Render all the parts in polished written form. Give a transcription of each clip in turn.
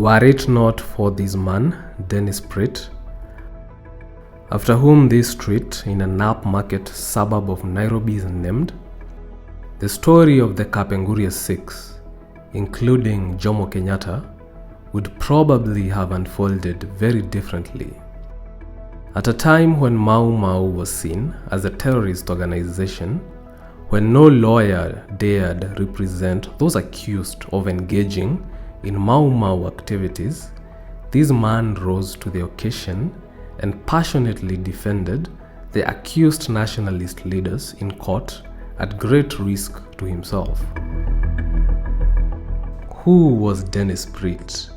Were it not for this man, Dennis Pritt, after whom this street in an upmarket suburb of Nairobi is named, the story of the Kapenguria Six, including Jomo Kenyatta, would probably have unfolded very differently. At a time when Mau Mau was seen as a terrorist organization, when no lawyer dared represent those accused of engaging in Mau Mau activities, this man rose to the occasion and passionately defended the accused nationalist leaders in court at great risk to himself. Who was Dennis Pritt,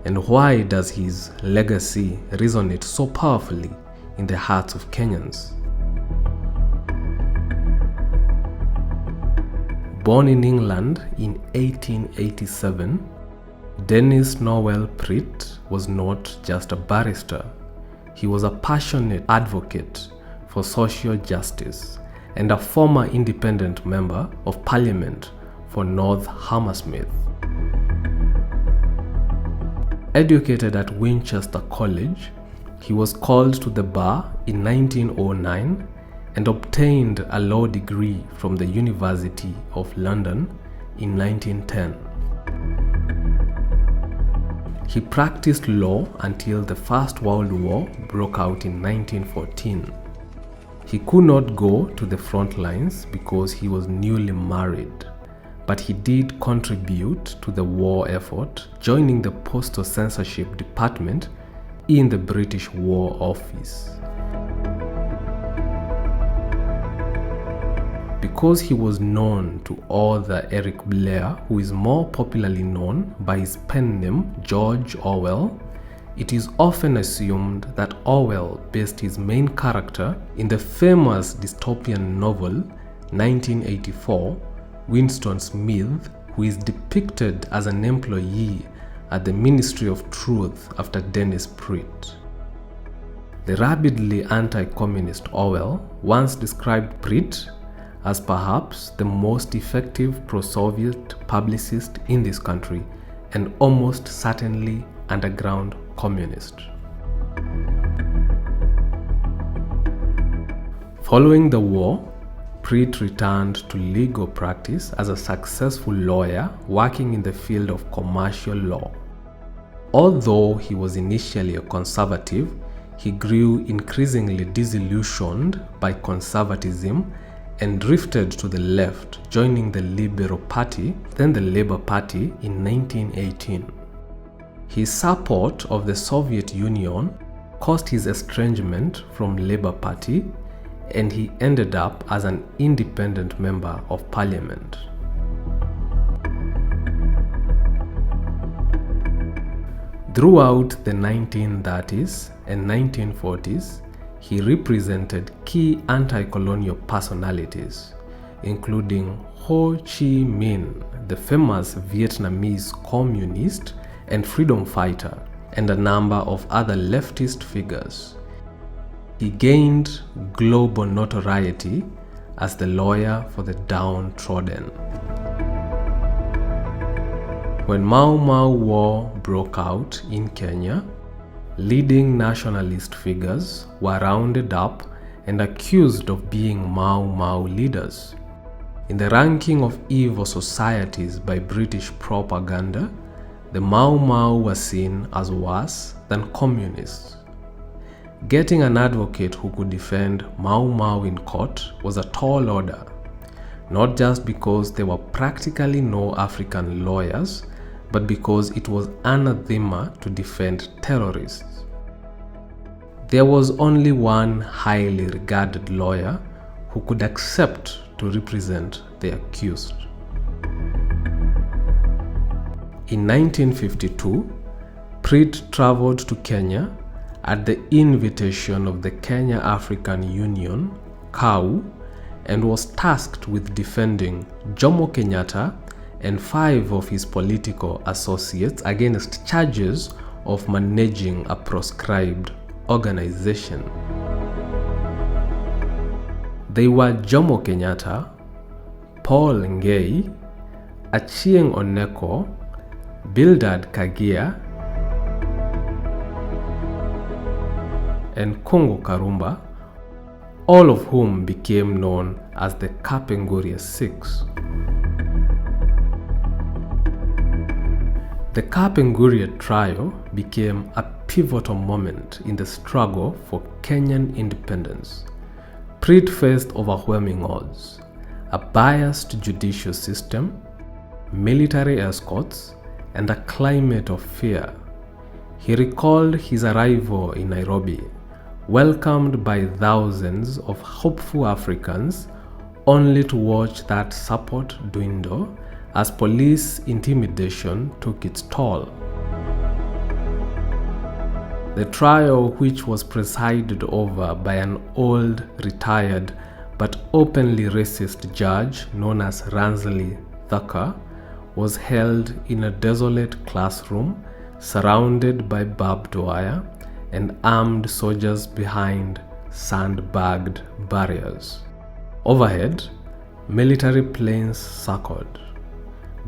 and why does his legacy resonate so powerfully in the hearts of Kenyans? Born in England in 1887, Dennis Nowell Pritt was not just a barrister. He was a passionate advocate for social justice and a former independent member of parliament for North Hammersmith. Educated at Winchester College, he was called to the bar in 1909 and obtained a law degree from the University of London in 1910. He practiced law until the First World War broke out in 1914. He could not go to the front lines because he was newly married, but he did contribute to the war effort, joining the Postal Censorship Department in the British War Office. Because he was known to author Eric Blair, who is more popularly known by his pen name George Orwell, it is often assumed that Orwell based his main character in the famous dystopian novel 1984, Winston Smith, who is depicted as an employee at the Ministry of Truth after Dennis Pritt. The rabidly anti-communist Orwell once described Pritt as perhaps the most effective pro-Soviet publicist in this country and almost certainly underground communist. Following the war, Pritt returned to legal practice as a successful lawyer working in the field of commercial law. Although he was initially a conservative, he grew increasingly disillusioned by conservatism and drifted to the left, joining the Liberal Party, then the Labour Party in 1918. His support of the Soviet Union caused his estrangement from Labour Party, and he ended up as an independent member of parliament. Throughout the 1930s and 1940s, he represented key anti-colonial personalities, including Ho Chi Minh, the famous Vietnamese communist and freedom fighter, and a number of other leftist figures. He gained global notoriety as the lawyer for the downtrodden. When Mau Mau War broke out in Kenya, leading nationalist figures were rounded up and accused of being Mau Mau leaders. In the ranking of evil societies by British propaganda, the Mau Mau were seen as worse than communists. Getting an advocate who could defend Mau Mau in court was a tall order, not just because there were practically no African lawyers, but because it was anathema to defend terrorists. There was only one highly regarded lawyer who could accept to represent the accused. In 1952, Pritt traveled to Kenya at the invitation of the Kenya African Union, KAU, and was tasked with defending Jomo Kenyatta and 5 of his political associates against charges of managing a proscribed organization. They were Jomo Kenyatta, Paul Ngei, Achieng Oneko, Bildad Kaggia, and Kung'a Karumba, all of whom became known as the Kapenguria Six. The Kapenguria Trial became a pivotal moment in the struggle for Kenyan independence. Pritt faced overwhelming odds: a biased judicial system, military escorts, and a climate of fear. He recalled his arrival in Nairobi, welcomed by thousands of hopeful Africans, only to watch that support dwindle as police intimidation took its toll. The trial, which was presided over by an old, retired, but openly racist judge known as Rawson Macharia, was held in a desolate classroom surrounded by barbed wire and armed soldiers behind sandbagged barriers. Overhead, military planes circled.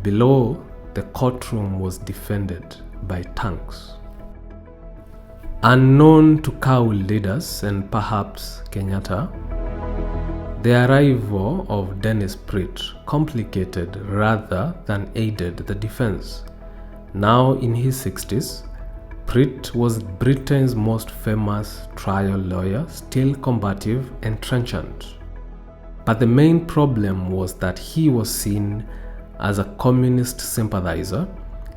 Below, the courtroom was defended by tanks. Unknown to Kau leaders and perhaps Kenyatta, the arrival of Dennis Pritt complicated rather than aided the defense. Now in his 60s, Pritt was Britain's most famous trial lawyer, still combative and trenchant. But the main problem was that he was seen as a communist sympathizer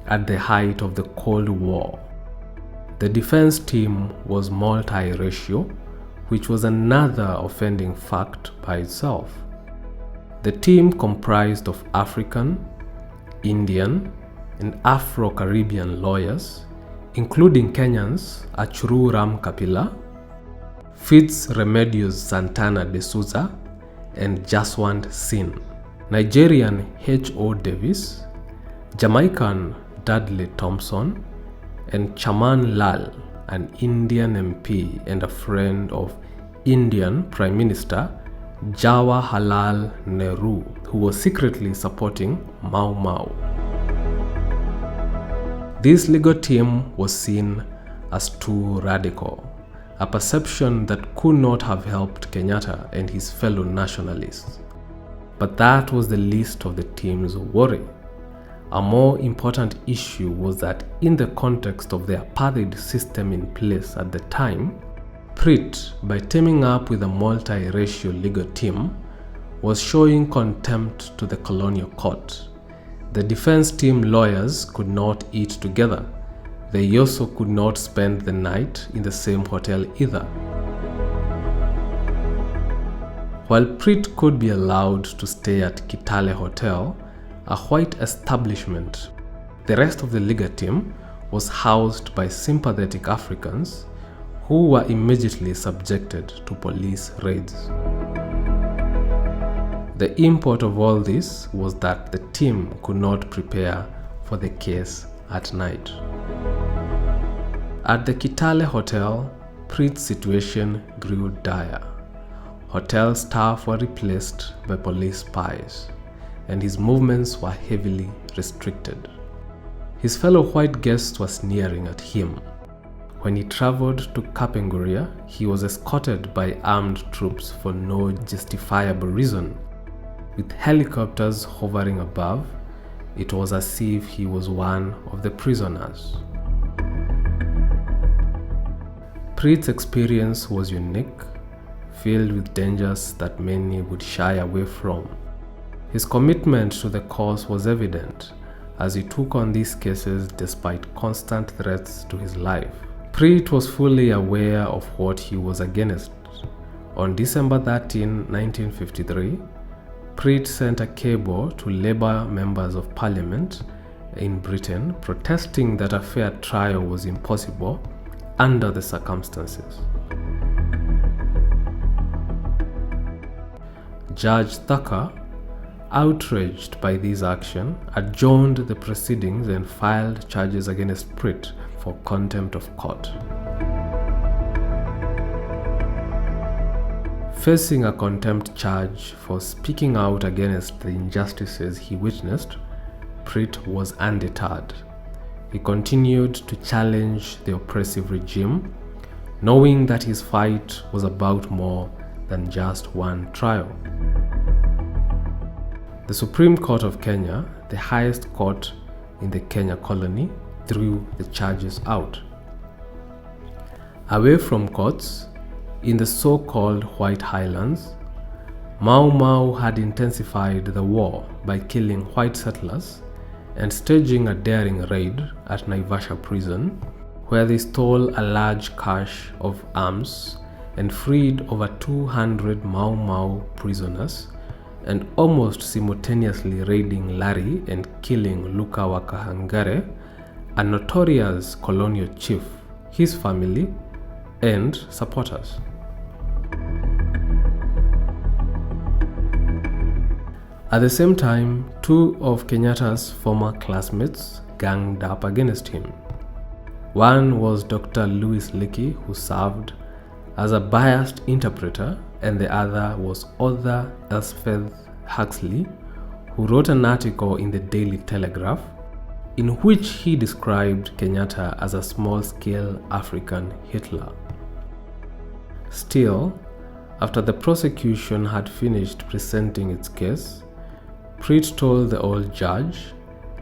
at the height of the Cold War. The defense team was multiracial, which was another offending fact by itself. The team comprised of African, Indian, and Afro-Caribbean lawyers, including Kenyans Achhroo Ram Kapila, Fitz Remedios Santana de Souza, and Jaswant Singh, Nigerian H. Davies, Jamaican Dudley Thompson, and Chaman Lall, an Indian MP and a friend of Indian Prime Minister Jawaharlal Nehru, who was secretly supporting Mau Mau. This legal team was seen as too radical, a perception that could not have helped Kenyatta and his fellow nationalists. But that was the least of the team's worry. A more important issue was that in the context of the apartheid system in place at the time, Pritt, by teaming up with a multiracial legal team, was showing contempt to the colonial court. The defense team lawyers could not eat together. They also could not spend the night in the same hotel either. While Pritt could be allowed to stay at Kitale Hotel, a white establishment, the rest of the legal team was housed by sympathetic Africans who were immediately subjected to police raids. The import of all this was that the team could not prepare for the case at night. At the Kitale Hotel, Pritt's situation grew dire. Hotel staff were replaced by police spies, and his movements were heavily restricted. His fellow white guests were sneering at him. When he traveled to Kapenguria, he was escorted by armed troops for no justifiable reason. With helicopters hovering above, it was as if he was one of the prisoners. Pritt's experience was unique, filled with dangers that many would shy away from. His commitment to the cause was evident as he took on these cases despite constant threats to his life. Pritt was fully aware of what he was against. On December 13, 1953, Pritt sent a cable to Labour members of Parliament in Britain protesting that a fair trial was impossible under the circumstances. Judge Thacker, outraged by this action, adjourned the proceedings and filed charges against Pritt for contempt of court. Facing a contempt charge for speaking out against the injustices he witnessed, Pritt was undeterred. He continued to challenge the oppressive regime, knowing that his fight was about more than just one trial. The Supreme Court of Kenya, the highest court in the Kenya colony, threw the charges out. Away from courts, in the so-called White Highlands, Mau Mau had intensified the war by killing white settlers and staging a daring raid at Naivasha prison, where they stole a large cache of arms and freed over 200 Mau Mau prisoners, and almost simultaneously raiding Lari and killing Luka Wakahangare, a notorious colonial chief, his family, and supporters. At the same time, two of Kenyatta's former classmates ganged up against him. One was Dr. Louis Leakey, who served as a biased interpreter, and the other was author Elspeth Huxley, who wrote an article in the Daily Telegraph in which he described Kenyatta as a small-scale African Hitler. Still, after the prosecution had finished presenting its case, Pritt told the old judge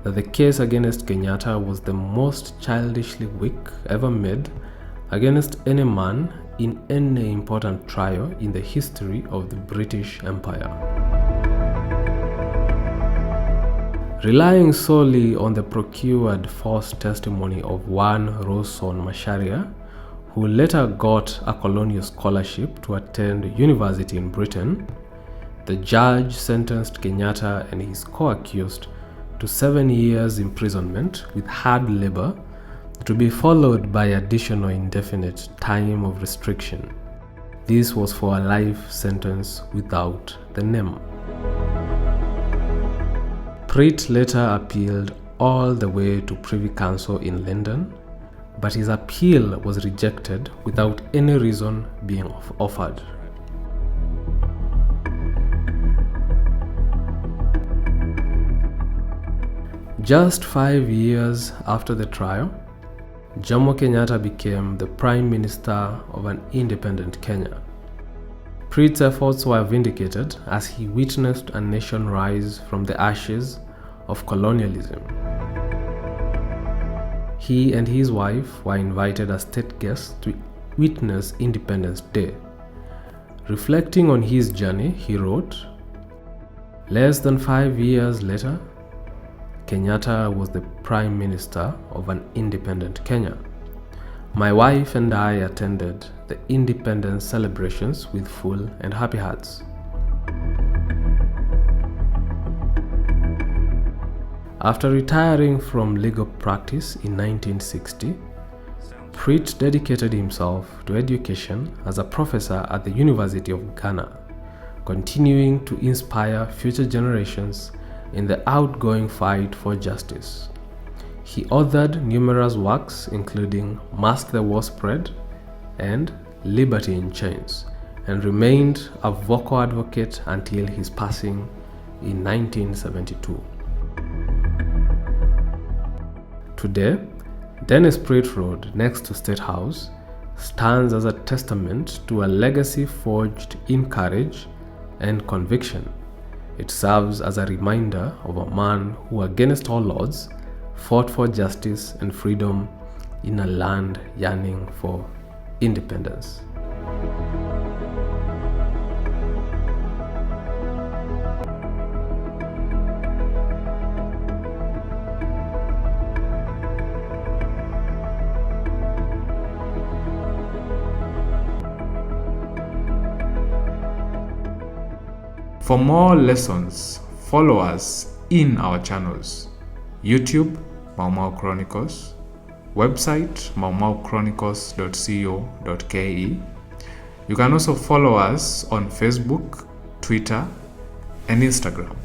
that the case against Kenyatta was the most childishly weak ever made against any man in any important trial in the history of the British Empire. Relying solely on the procured false testimony of one Rawson Macharia, who later got a colonial scholarship to attend university in Britain, the judge sentenced Kenyatta and his co-accused to 7 years imprisonment with hard labor, to be followed by additional indefinite time of restriction. This was for a life sentence without the name. Pritt later appealed all the way to Privy Council in London, but his appeal was rejected without any reason being offered. Just 5 years after the trial, Jomo Kenyatta became the Prime Minister of an independent Kenya. Pritt's efforts were vindicated as he witnessed a nation rise from the ashes of colonialism. He and his wife were invited as state guests to witness Independence Day. Reflecting on his journey, he wrote, "Less than 5 years later, Kenyatta was the Prime Minister of an independent Kenya. My wife and I attended the independence celebrations with full and happy hearts." After retiring from legal practice in 1960, Pritt dedicated himself to education as a professor at the University of Ghana, continuing to inspire future generations in the outgoing fight for justice. He authored numerous works including Must the War Spread and Liberty in Chains, and remained a vocal advocate until his passing in 1972. Today, Dennis Pritt Road next to State House stands as a testament to a legacy forged in courage and conviction. It serves as a reminder of a man who, against all odds, fought for justice and freedom in a land yearning for independence. For more lessons, follow us in our channels: YouTube, Mau Mau Chronicles, website maumauchronicles.co.ke. You can also follow us on Facebook, Twitter, and Instagram.